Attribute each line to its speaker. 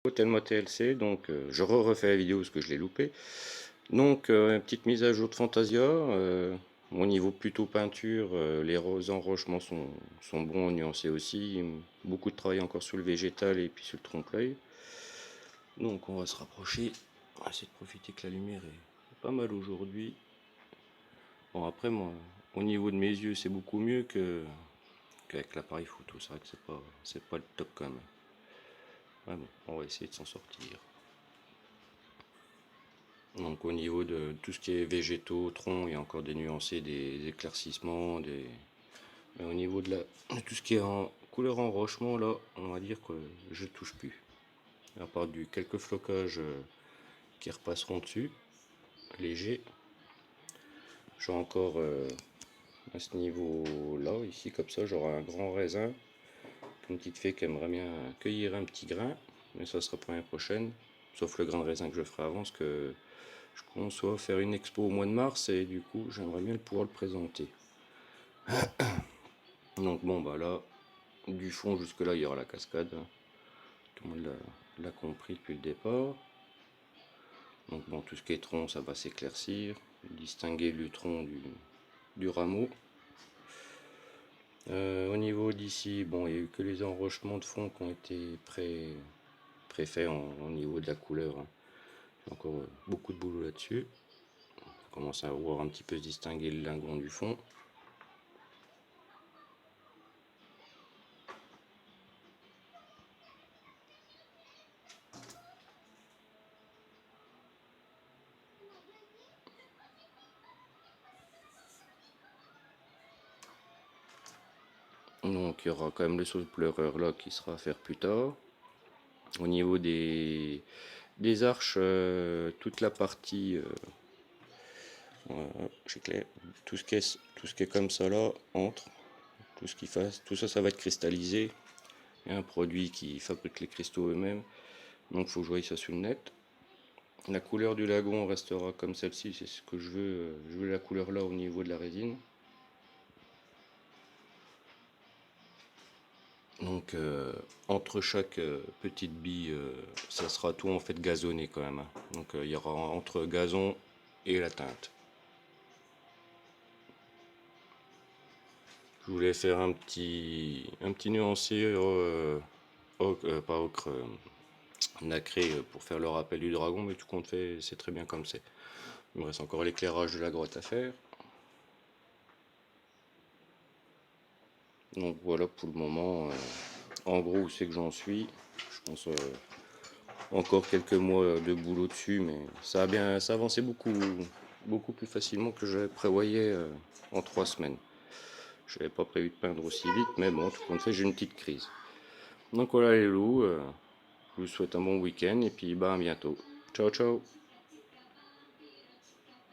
Speaker 1: Telma TLC, donc je refais la vidéo parce que je l'ai loupé. Donc une petite mise à jour de Fantasia. Au niveau plutôt peinture, les enrochements sont bons, nuancés aussi. Beaucoup de travail encore sur le végétal et puis sur le trompe-l'œil. Donc on va se rapprocher. On va essayer de profiter que la lumière est pas mal aujourd'hui. Bon après moi, au niveau de mes yeux c'est beaucoup mieux qu'avec l'appareil photo. C'est vrai que c'est pas le top quand même. Ouais, bon, on va essayer de s'en sortir. Donc au niveau de tout ce qui est végétaux, troncs, il y a encore des nuancés, des éclaircissements, mais au niveau de tout ce qui est en couleur enrochement, là, on va dire que je touche plus. À part quelques flocages qui repasseront dessus, légers. J'ai encore à ce niveau-là, ici comme ça, j'aurai un grand raisin. Une petite fée qui aimerait bien cueillir un petit grain, mais ça sera pour l'année prochaine. Sauf le grain de raisin que je ferai avant, parce que je conçois faire une expo au mois de mars et du coup j'aimerais bien pouvoir le présenter. Donc bon bah là, du fond jusque là il y aura la cascade. Tout le monde l'a compris depuis le départ. Donc bon, tout ce qui est tronc ça va s'éclaircir, distinguer le tronc du rameau. Au niveau d'ici, bon il n'y a eu que les enrochements de fond qui ont été préfaits au niveau de la couleur. J'ai encore beaucoup de boulot là-dessus. On commence à voir un petit peu se distinguer le lingon du fond. Donc il y aura quand même le saut de pleureur là qui sera à faire plus tard. Au niveau des arches, toute la partie, voilà, j'éclaire, tout ce qui est comme ça là entre, tout ce qui fasse, tout ça, ça va être cristallisé. Il y a un produit qui fabrique les cristaux eux-mêmes, donc il faut jouer ça sur le net. La couleur du lagon restera comme celle-ci, c'est ce que je veux. Je veux la couleur là au niveau de la résine. Donc entre chaque petite bille, ça sera tout en fait gazonné quand même, hein. Donc il y aura entre gazon et la teinte. Je voulais faire un petit nuancier pas ocre, nacré pour faire le rappel du dragon, mais tout compte fait, c'est très bien comme c'est. Il me reste encore l'éclairage de la grotte à faire. Donc voilà pour le moment, en gros où c'est que j'en suis. Je pense encore quelques mois de boulot dessus, mais ça a avancé beaucoup plus facilement que je prévoyais en 3 semaines. Je n'avais pas prévu de peindre aussi vite, mais bon, tout compte fait, j'ai une petite crise. Donc voilà les loups, je vous souhaite un bon week-end et puis bah à bientôt. Ciao ciao.